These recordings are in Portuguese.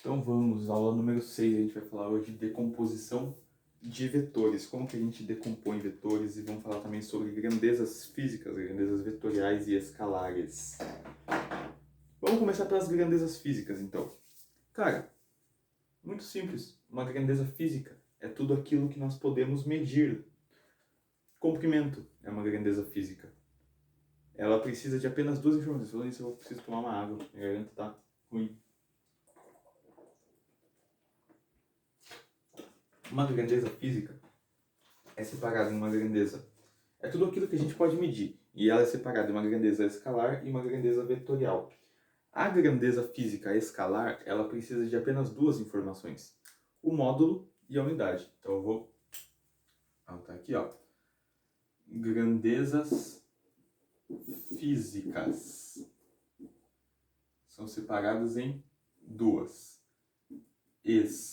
Então vamos, aula número 6, a gente vai falar hoje de decomposição de vetores, como que a gente decompõe vetores e vamos falar também sobre grandezas físicas, grandezas vetoriais e escalares. Vamos começar pelas grandezas físicas então. Cara, muito simples, uma grandeza física é tudo aquilo que nós podemos medir. Comprimento é uma grandeza física. Ela precisa de apenas duas informações. Falando isso, eu preciso tomar uma água, minha garganta tá ruim. Uma grandeza física é separada em uma grandeza. É tudo aquilo que a gente pode medir. E ela é separada em uma grandeza escalar e uma grandeza vetorial. A grandeza física escalar, ela precisa de apenas duas informações. O módulo e a unidade. Então eu vou anotar aqui, ó. Grandezas físicas são separadas em duas. Escalares,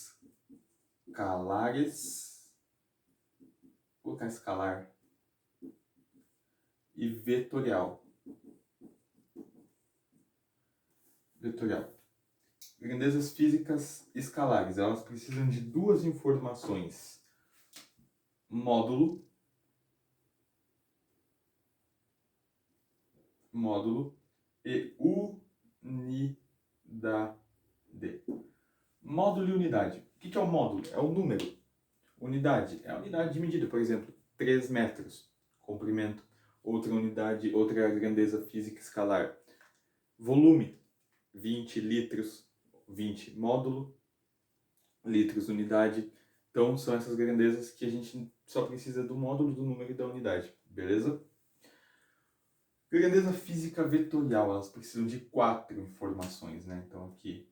vou colocar escalar, e vetorial. Vetorial. Grandezas físicas escalares, elas precisam de duas informações. Módulo e unidade. Módulo e unidade. O que é o módulo? É o número. Unidade é a unidade de medida, por exemplo, 3 metros, comprimento. Outra unidade, outra grandeza física escalar. Volume, 20 litros, 20 módulo, litros unidade. Então são essas grandezas que a gente só precisa do módulo, do número e da unidade, beleza? Grandeza física vetorial, elas precisam de 4 informações, né? Então aqui,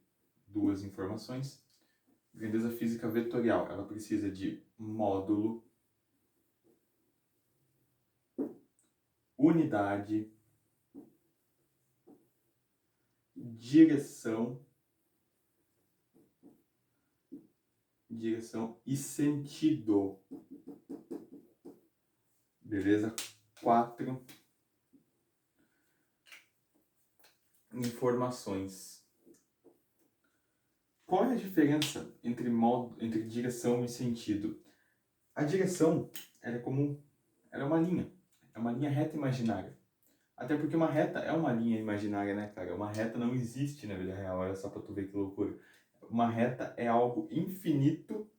2 informações. Grandeza física vetorial, ela precisa de módulo, unidade, direção e sentido. Beleza? 4 informações. Qual é a diferença entre direção e sentido? A direção, ela é uma linha. É uma linha reta imaginária. Até porque uma reta é uma linha imaginária, né, cara? Uma reta não existe na vida real. Olha só pra tu ver que loucura. Uma reta é algo infinito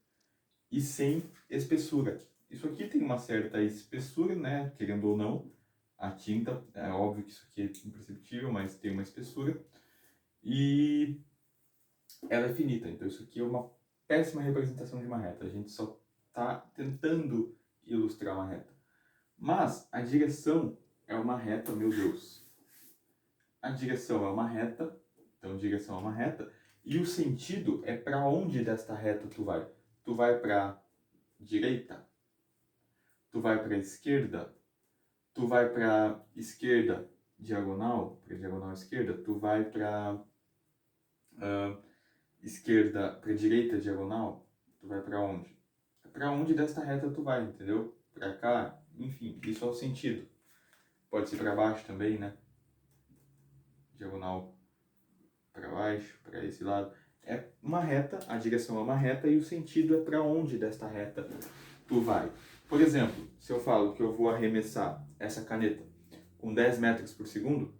e sem espessura. Isso aqui tem uma certa espessura, né? Querendo ou não. A tinta, é óbvio que isso aqui é imperceptível, mas tem uma espessura. E ela é finita. Então isso aqui é uma péssima representação de uma reta. A gente só está tentando ilustrar uma reta. Mas a direção é uma reta, meu Deus. A direção é uma reta, então direção é uma reta. E o sentido é para onde desta reta tu vai. Tu vai para direita, tu vai para esquerda, tu vai para esquerda diagonal, para diagonal esquerda, tu vai para esquerda, para direita diagonal, tu vai para onde? Para onde desta reta tu vai, entendeu? Para cá, enfim, isso é o sentido. Pode ser para baixo também, né? Diagonal para baixo, para esse lado. É uma reta, a direção é uma reta e o sentido é para onde desta reta tu vai. Por exemplo, se eu falo que eu vou arremessar essa caneta com 10 metros por segundo,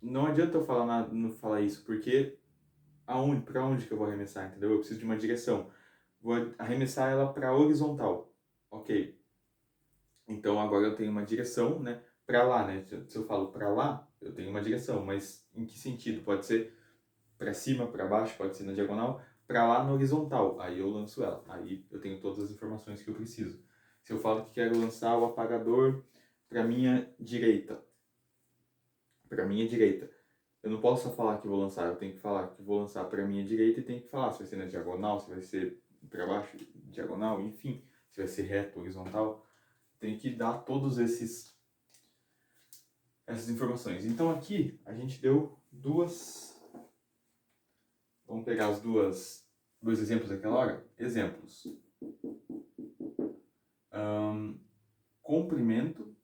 não adianta eu não falar isso, porque para onde que eu vou arremessar, entendeu? Eu preciso de uma direção. Vou arremessar ela para horizontal. Ok. Então agora eu tenho uma direção, né? Para lá, né? Se eu falo para lá, eu tenho uma direção, mas em que sentido? Pode ser para cima, para baixo, pode ser na diagonal, para lá na horizontal. Aí eu lanço ela. Aí eu tenho todas as informações que eu preciso. Se eu falo que quero lançar o apagador para minha direita, eu não posso só falar que vou lançar, eu tenho que falar que vou lançar para minha direita e tenho que falar se vai ser na diagonal, se vai ser para baixo, diagonal, enfim, se vai ser reto, horizontal. Tenho que dar todos essas informações. Então aqui a gente deu duas. Vamos pegar dois exemplos daquela hora? Exemplos. Comprimento.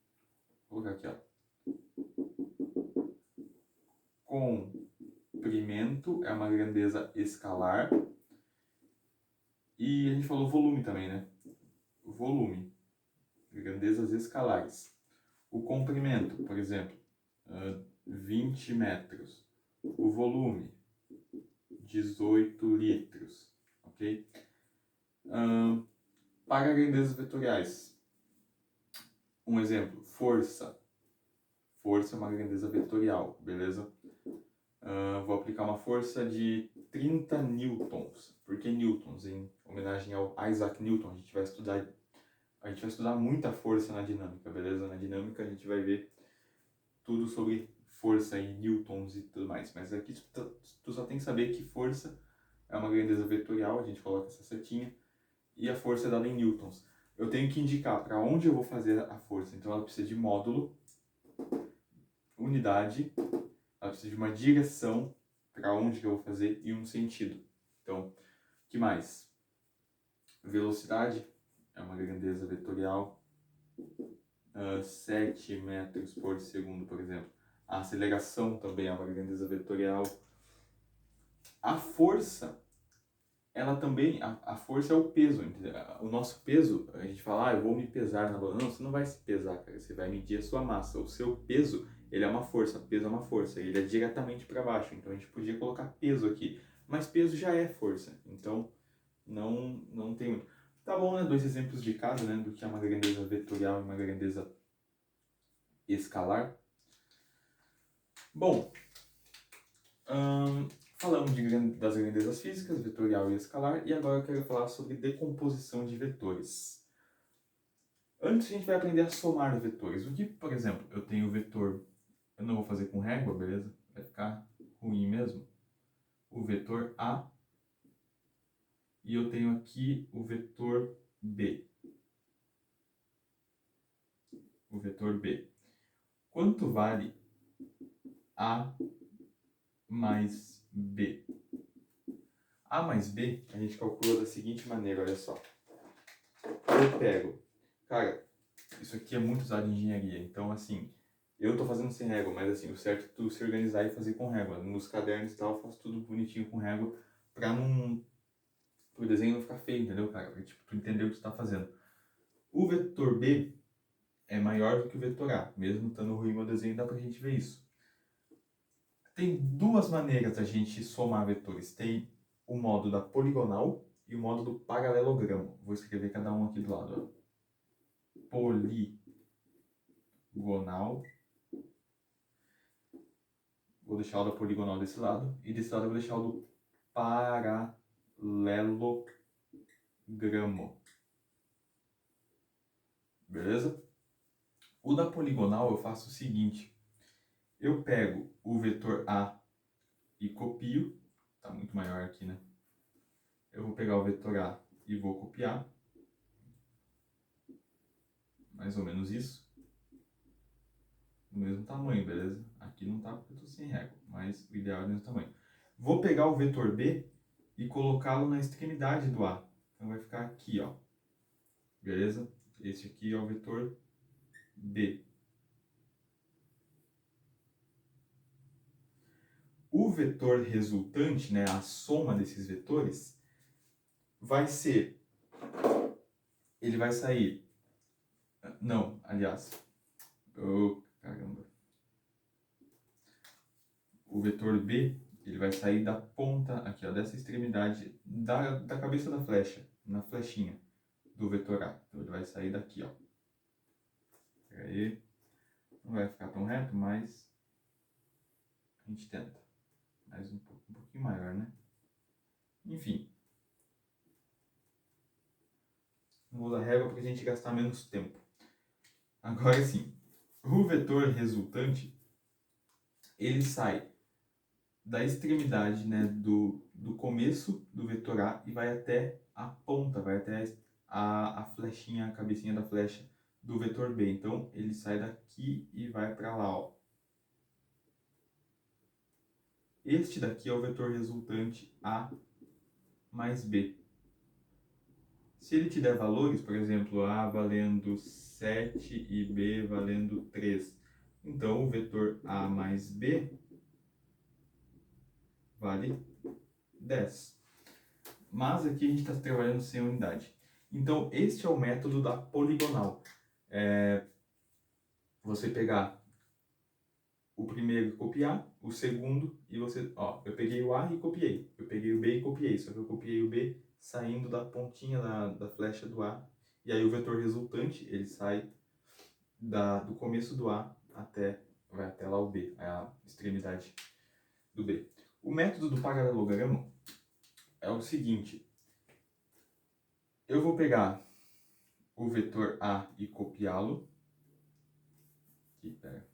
Vou colocar aqui, ó. comprimento é uma grandeza escalar. E a gente falou volume também, né? Volume, grandezas escalares. O comprimento, por exemplo, 20 metros. O volume, 18 litros, ok? Para grandezas vetoriais, um exemplo, força. Força é uma grandeza vetorial, beleza? Vou aplicar uma força de 30 newtons. Por que newtons? Em homenagem ao Isaac Newton, a gente vai estudar muita força na dinâmica, beleza? Na dinâmica a gente vai ver tudo sobre força em newtons e tudo mais. Mas aqui tu só tem que saber que força é uma grandeza vetorial, a gente coloca essa setinha, e a força é dada em newtons. Eu tenho que indicar para onde eu vou fazer a força, então ela precisa de módulo, unidade, ela precisa de uma direção para onde que eu vou fazer e um sentido. Então, que mais? Velocidade é uma grandeza vetorial, 7 metros por segundo, por exemplo. A aceleração também é uma grandeza vetorial. A força, ela também, a força é o peso. O nosso peso, a gente fala, eu vou me pesar na balança. Não, você não vai se pesar, cara. Você vai medir a sua massa. O seu peso, ele é uma força. Peso é uma força. Ele é diretamente para baixo. Então a gente podia colocar peso aqui. Mas peso já é força. Então não tem muito. Tá bom, né? 2 exemplos de cada, né? Do que é uma grandeza vetorial e uma grandeza escalar. Bom, falamos das grandezas físicas, vetorial e escalar, e agora eu quero falar sobre decomposição de vetores. Antes a gente vai aprender a somar vetores. O que, por exemplo, eu tenho o vetor, eu não vou fazer com régua, beleza? Vai ficar ruim mesmo. O vetor A, e eu tenho aqui o vetor B. O vetor B. Quanto vale A mais B? A mais B a gente calcula da seguinte maneira, olha só. Eu pego, cara, isso aqui é muito usado em engenharia, então assim, eu tô fazendo sem régua, mas assim, o certo é tu se organizar e fazer com régua. Nos cadernos e tal, eu faço tudo bonitinho com régua pra não, pro desenho não ficar feio, entendeu, cara? Pra, tipo, tu entender o que tu tá fazendo. O vetor B é maior do que o vetor A, mesmo estando ruim meu desenho, dá pra gente ver isso. Tem duas maneiras da gente somar vetores. Tem o modo da poligonal e o modo do paralelogramo. Vou escrever cada um aqui do lado. Ó. Poligonal. Vou deixar o da poligonal desse lado. E desse lado eu vou deixar o do paralelogramo. Beleza? O da poligonal eu faço o seguinte. Eu pego o vetor A e copio. Tá muito maior aqui, né? Eu vou pegar o vetor A e vou copiar. Mais ou menos isso. Do mesmo tamanho, beleza? Aqui não tá porque eu tô sem régua, mas o ideal é do mesmo tamanho. Vou pegar o vetor B e colocá-lo na extremidade do A. Então vai ficar aqui, ó. Beleza? Esse aqui é o vetor B. O vetor resultante, né, a soma desses vetores, vai ser... Ele vai sair... Não, aliás... caramba. O vetor B, ele vai sair da ponta aqui, ó, dessa extremidade da cabeça da flecha, na flechinha do vetor A. Então ele vai sair daqui, ó. Aí, não vai ficar tão reto, mas a gente tenta. Mais um pouquinho maior, né? Enfim. Não vou usar régua porque a gente gastar menos tempo. Agora sim, o vetor resultante, ele sai da extremidade, né, do começo do vetor A e vai até a ponta, vai até a flechinha, a cabecinha da flecha do vetor B. Então, ele sai daqui e vai para lá, ó. Este daqui é o vetor resultante A mais B. Se ele te der valores, por exemplo, A valendo 7 e B valendo 3, então o vetor A mais B vale 10. Mas aqui a gente está trabalhando sem unidade. Então, este é o método da poligonal. Você pegar o primeiro e copiar, o segundo, e você... Ó, eu peguei o A e copiei. Eu peguei o B e copiei, só que eu copiei o B saindo da pontinha da flecha do A. E aí o vetor resultante, ele sai do começo do A vai até lá o B, a extremidade do B. O método do paralelogramo é o seguinte. Eu vou pegar o vetor A e copiá-lo. Aqui, pera.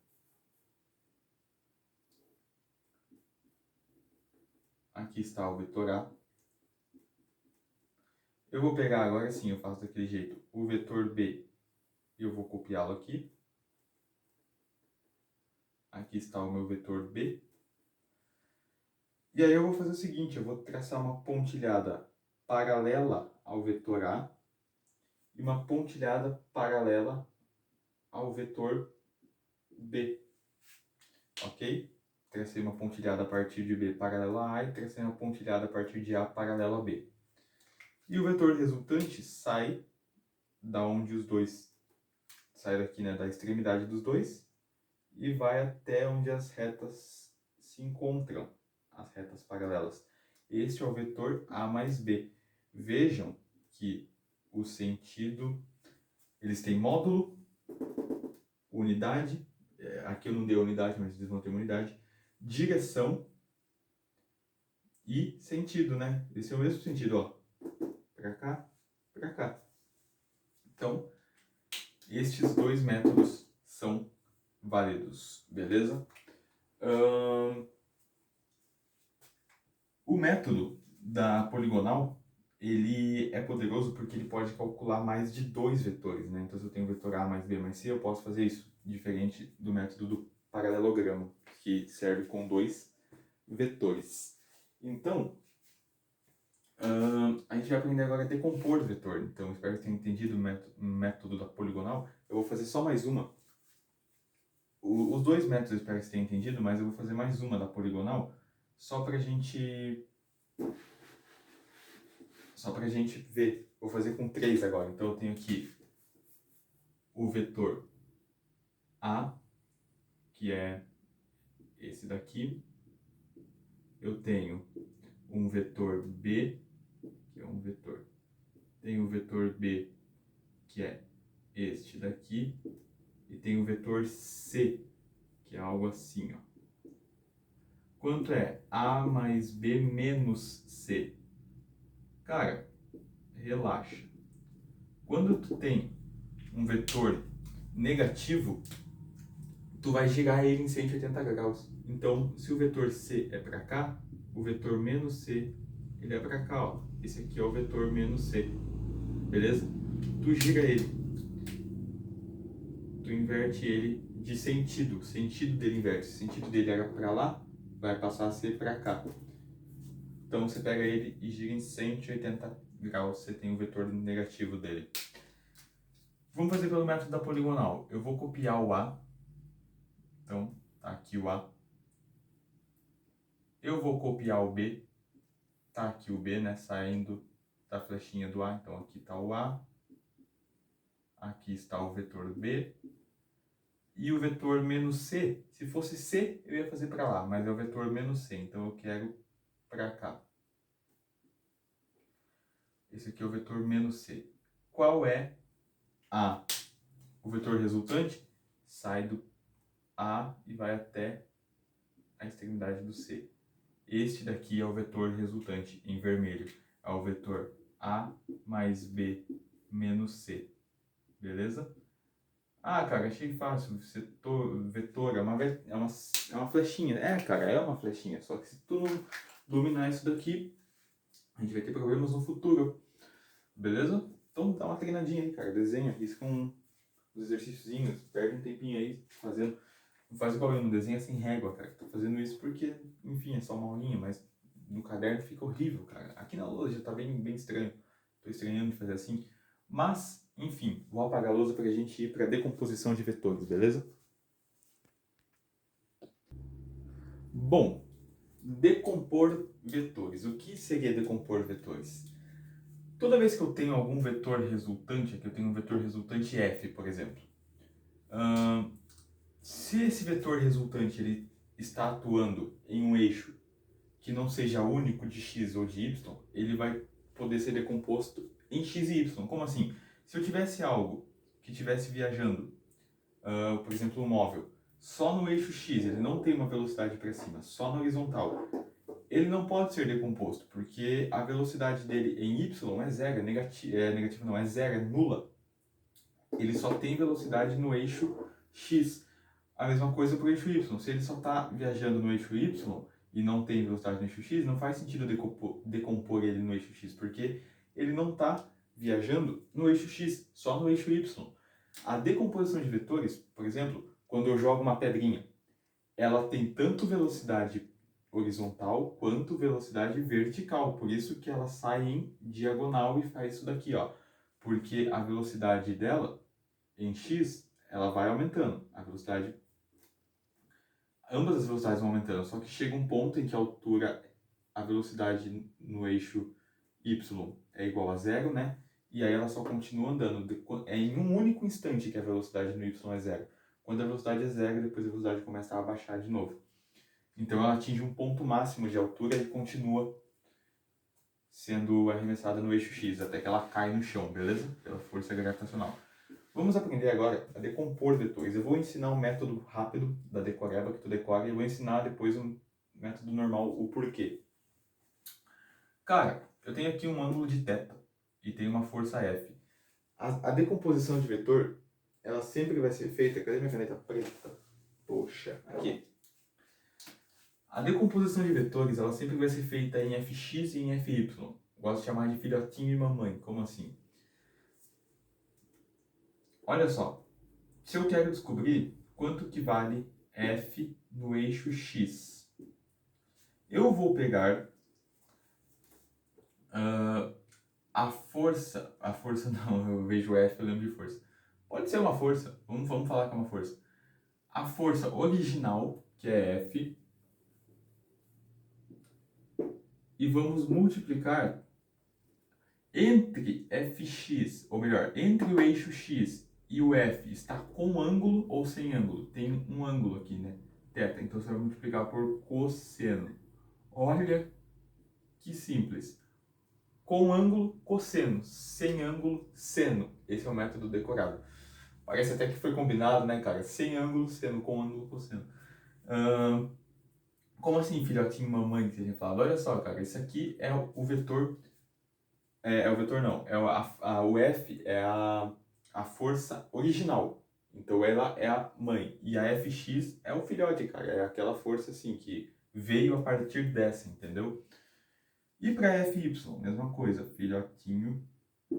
Aqui está o vetor A. Eu vou pegar agora sim, eu faço daquele jeito, o vetor B e eu vou copiá-lo aqui. Aqui está o meu vetor B. E aí eu vou fazer o seguinte, eu vou traçar uma pontilhada paralela ao vetor A e uma pontilhada paralela ao vetor B. Ok? Tracei uma pontilhada a partir de B paralela a A e tracei uma pontilhada a partir de A paralela a B. E o vetor resultante sai da onde os dois, sai daqui, né, da extremidade dos dois e vai até onde as retas se encontram, as retas paralelas. Este é o vetor A mais B. Vejam que o sentido, eles têm módulo, unidade, aqui eu não dei unidade, mas eles vão ter uma unidade, direção e sentido, né? Esse é o mesmo sentido, ó. Pra cá, pra cá. Então, estes dois métodos são válidos, beleza? O método da poligonal, ele é poderoso porque ele pode calcular mais de dois vetores, né? Então, se eu tenho o vetor A mais B mais C, eu posso fazer isso, diferente do método do paralelogramo, que serve com dois vetores. Então, a gente vai aprender agora a decompor o vetor. Então, espero que tenham entendido o método da poligonal. Eu vou fazer só mais uma. Os dois métodos eu espero que tenham entendido, mas eu vou fazer mais uma da poligonal, só pra gente ver. Vou fazer com 3 agora. Então, eu tenho aqui o vetor A, que é esse daqui. Eu tenho um vetor B, que é um vetor. Tenho o vetor B, que é este daqui. E tem o vetor C, que é algo assim, ó. Quanto é A mais B menos C? Cara, relaxa. Quando tu tem um vetor negativo, tu vai girar ele em 180 graus. Então, se o vetor C é para cá, o vetor menos C, ele é para cá, ó. Esse aqui é o vetor menos C, beleza? Tu gira ele, tu inverte ele de sentido, o sentido dele inverte. O sentido dele era para lá, vai passar a ser para cá. Então, você pega ele e gira em 180 graus, você tem o vetor negativo dele. Vamos fazer pelo método da poligonal. Eu vou copiar o A. Então, tá aqui o A. Eu vou copiar o B. Tá aqui o B, né? Saindo da flechinha do A. Então, aqui está o A. Aqui está o vetor B. E o vetor menos C. Se fosse C, eu ia fazer para lá. Mas é o vetor menos C. Então, eu quero para cá. Esse aqui é o vetor menos C. Qual é o vetor resultante? Sai do A e vai até a extremidade do C. Este daqui é o vetor resultante em vermelho. É o vetor A mais B menos C. Beleza? Ah, cara, achei fácil. Vetor é uma flechinha. É, cara, é uma flechinha. Só que se tu não dominar isso daqui, a gente vai ter problemas no futuro. Beleza? Então dá uma treinadinha aí, cara. Desenha, risca uns exercíciozinhos. Perde um tempinho aí fazendo. Não faz igual eu, não desenha sem régua, cara. Tô fazendo isso porque, enfim, é só uma aulinha, mas no caderno fica horrível, cara. Aqui na lousa já tá bem estranho. Tô estranhando de fazer assim. Mas, enfim, vou apagar a lousa pra gente ir pra decomposição de vetores, beleza? Bom, decompor vetores. O que seria decompor vetores? Toda vez que eu tenho algum vetor resultante, aqui eu tenho um vetor resultante f, por exemplo. Se esse vetor resultante ele está atuando em um eixo que não seja único de x ou de y, ele vai poder ser decomposto em x e y. Como assim? Se eu tivesse algo que estivesse viajando, por exemplo, um móvel, só no eixo x, ele não tem uma velocidade para cima, só na horizontal, ele não pode ser decomposto, porque a velocidade dele em y é zero, negativa não, é zero, é nula. Ele só tem velocidade no eixo x. A mesma coisa para o eixo y. Se ele só está viajando no eixo y e não tem velocidade no eixo x, não faz sentido decompor ele no eixo x, porque ele não está viajando no eixo x, só no eixo y. A decomposição de vetores, por exemplo, quando eu jogo uma pedrinha, ela tem tanto velocidade horizontal quanto velocidade vertical. Por isso que ela sai em diagonal e faz isso daqui, ó. Porque a velocidade dela em x, ela vai aumentando. Ambas as velocidades vão aumentando, só que chega um ponto em que a velocidade no eixo y é igual a zero, né? E aí ela só continua andando. É em um único instante que a velocidade no y é zero. Quando a velocidade é zero, depois a velocidade começa a abaixar de novo. Então ela atinge um ponto máximo de altura e continua sendo arremessada no eixo x, até que ela cai no chão, beleza? Pela força gravitacional. Vamos aprender agora a decompor vetores. Eu vou ensinar um método rápido da decoreba que tu decora e eu vou ensinar depois um método normal, o porquê. Cara, eu tenho aqui um ângulo de θ e tem uma força F. A decomposição de vetor, ela sempre vai ser feita... Cadê minha caneta preta? Poxa, aqui. A decomposição de vetores, ela sempre vai ser feita em fx e em fy. Gosto de chamar de filhotinho e mamãe. Como assim? Olha só. Se eu quero descobrir quanto que vale f no eixo x, eu vou pegar a força não, eu vejo f, eu lembro de força. Pode ser uma força, vamos falar que é uma força. A força original, que é f, e vamos multiplicar entre fx, ou melhor, entre o eixo x e o f, está com ângulo ou sem ângulo? Tem um ângulo aqui, né? Θ, então você vai multiplicar por cosseno. Olha que simples. Com ângulo, cosseno. Sem ângulo, seno. Esse é o método decorado. Parece até que foi combinado, né, cara? Sem ângulo, seno. Com ângulo, cosseno. Como assim, filhotinho, mamãe, que a gente fala? Olha só, cara. Esse aqui é o vetor... o vetor não. O F é a força original. Então ela é a mãe. E a Fx é o filhote, cara. É aquela força, assim, que veio a partir dessa, entendeu? E para FY, mesma coisa, filhotinho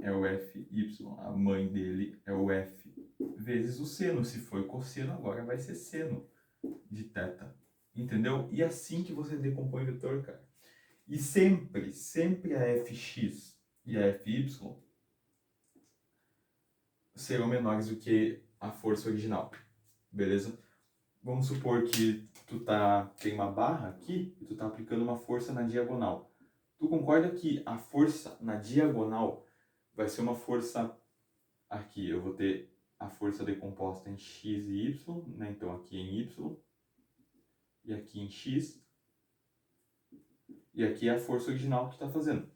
é o FY, a mãe dele é o F vezes o seno. Se foi cosseno, agora vai ser seno de θ, entendeu? E assim que você decompõe o vetor, cara. E sempre a Fx e a Fy serão menores do que a força original, beleza? Vamos supor que tem uma barra aqui e tu tá aplicando uma força na diagonal. Tu concorda que a força na diagonal vai ser uma força aqui? Eu vou ter a força decomposta em x e y, né? Então aqui em y e aqui em x. E aqui é a força original que está fazendo.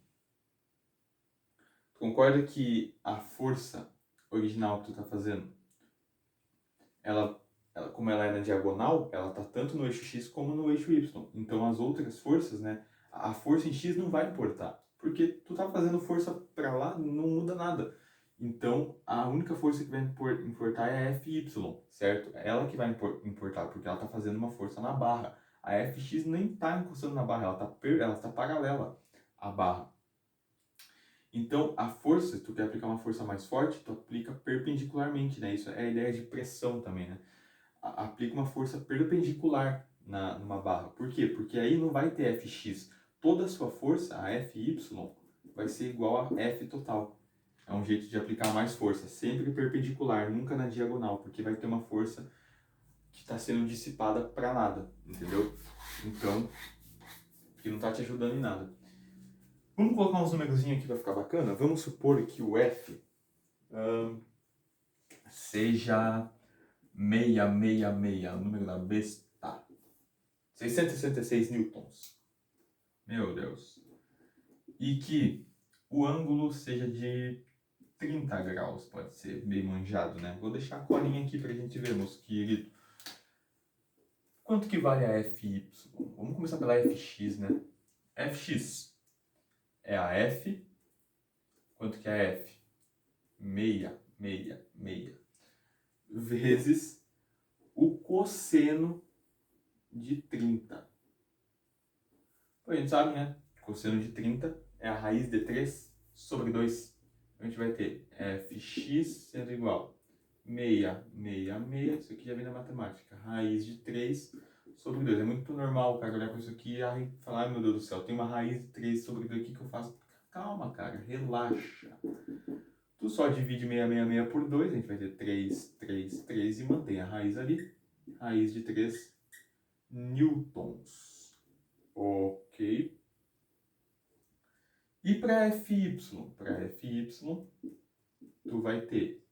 Tu concorda que a força original que tu está fazendo, como ela é na diagonal, ela está tanto no eixo x como no eixo y. Então as outras forças, né? A força em x não vai importar, porque tu tá fazendo força para lá, não muda nada. Então a única força que vai importar é a Fy, certo? É ela que vai importar, porque ela tá fazendo uma força na barra. A Fx nem tá encostando na barra, ela tá paralela à barra. Então a força, se tu quer aplicar uma força mais forte, tu aplica perpendicularmente, né? Isso é a ideia de pressão também, né? Aplica uma força perpendicular numa barra. Por quê? Porque aí não vai ter Fx. Toda a sua força, a Fy, vai ser igual a F total. É um jeito de aplicar mais força. Sempre perpendicular, nunca na diagonal. Porque vai ter uma força que está sendo dissipada para nada. Entendeu? Então, que não tá te ajudando em nada. Vamos colocar uns numerozinhos aqui para ficar bacana? Vamos supor que o F seja 666, o número da besta. 666 newtons. Meu Deus. E que o ângulo seja de 30 graus, pode ser bem manjado, né? Vou deixar a colinha aqui pra gente ver, meus queridos. Quanto que vale a FY? Vamos começar pela FX, né? FX é a F. Quanto que é a F? 666 vezes o cosseno de 30. A gente sabe, né? Cosseno de 30 é a raiz de 3 sobre 2. A gente vai ter fx sendo igual 666, isso aqui já vem da matemática, raiz de 3 sobre 2. É muito normal, cara, olhar para isso aqui e falar, ai meu Deus do céu, tem uma raiz de 3 sobre 2, o que eu faço? Calma, cara, relaxa. Tu só divide 666 por 2, a gente vai ter 3, 3, 3 e mantém a raiz ali. Raiz de 3 newtons. Ok. E para FY? Para FY, tu vai ter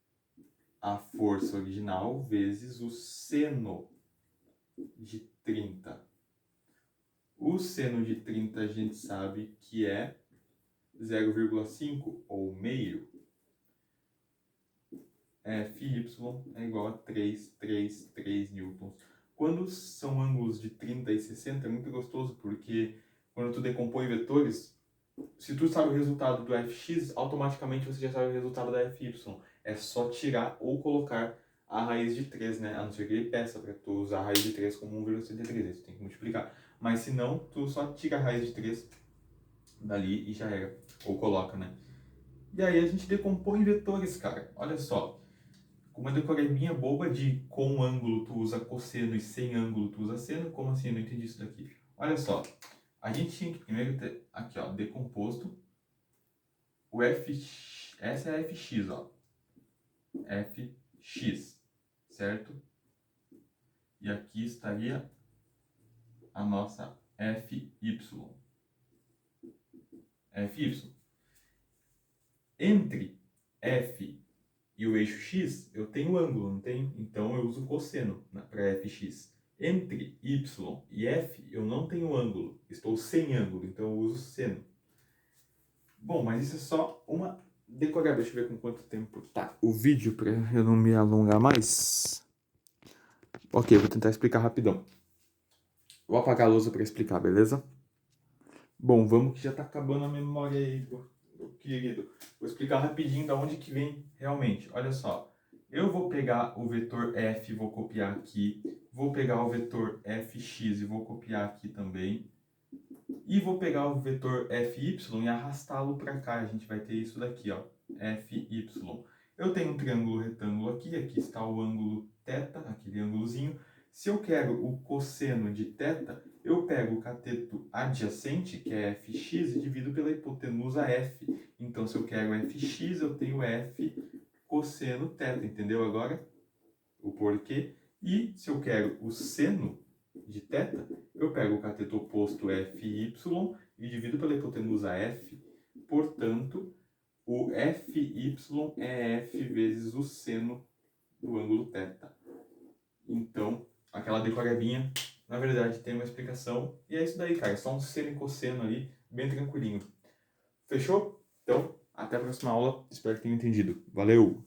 a força original vezes o seno de 30. O seno de 30 a gente sabe que é 0,5 ou meio. FY é igual a 3, 3, 3 newtons. Quando são ângulos de 30 e 60 é muito gostoso, porque quando tu decompõe vetores, se tu sabe o resultado do fx, automaticamente você já sabe o resultado da fy. É só tirar ou colocar a raiz de 3, né? A não ser que ele peça para tu usar a raiz de 3 como 1,73, aí tu tem que multiplicar. Mas se não, tu só tira a raiz de 3 dali e já era. Ou coloca, né? E aí a gente decompõe vetores, cara. Olha só. Com uma decoradinha boba de com ângulo tu usa cosseno e sem ângulo tu usa seno. Como assim? Eu não entendi isso daqui. Olha só. A gente tinha que primeiro ter, aqui ó, decomposto o f, essa é a fx, ó, fx, certo? E aqui estaria a nossa fy, fy. Entre f e o eixo x, eu tenho ângulo, não tenho? Então eu uso cosseno para fx. Entre y e f, eu não tenho ângulo, estou sem ângulo, então eu uso seno. Bom, mas isso é só uma decorada. Deixa eu ver com quanto tempo tá o vídeo para eu não me alongar mais. Ok, vou tentar explicar rapidão. Vou apagar a lousa para explicar, beleza? Bom, vamos que já tá acabando a memória aí, meu querido. Vou explicar rapidinho da onde que vem realmente. Olha só, eu vou pegar o vetor f e vou copiar aqui. Vou pegar o vetor fx e vou copiar aqui também. E vou pegar o vetor fy e arrastá-lo para cá. A gente vai ter isso daqui, ó, fy. Eu tenho um triângulo retângulo aqui, aqui está o ângulo θ, aquele ângulozinho. Se eu quero o cosseno de θ, eu pego o cateto adjacente, que é fx, e divido pela hipotenusa f. Então, se eu quero fx, eu tenho f cosseno θ, entendeu agora o porquê? E se eu quero o seno de θ, eu pego o cateto oposto FY e divido pela hipotenusa F. Portanto, o FY é F vezes o seno do ângulo θ. Então, aquela decoradinha, na verdade, tem uma explicação. E é isso daí, cara. É só um seno e cosseno ali, bem tranquilinho. Fechou? Então, até a próxima aula. Espero que tenham entendido. Valeu!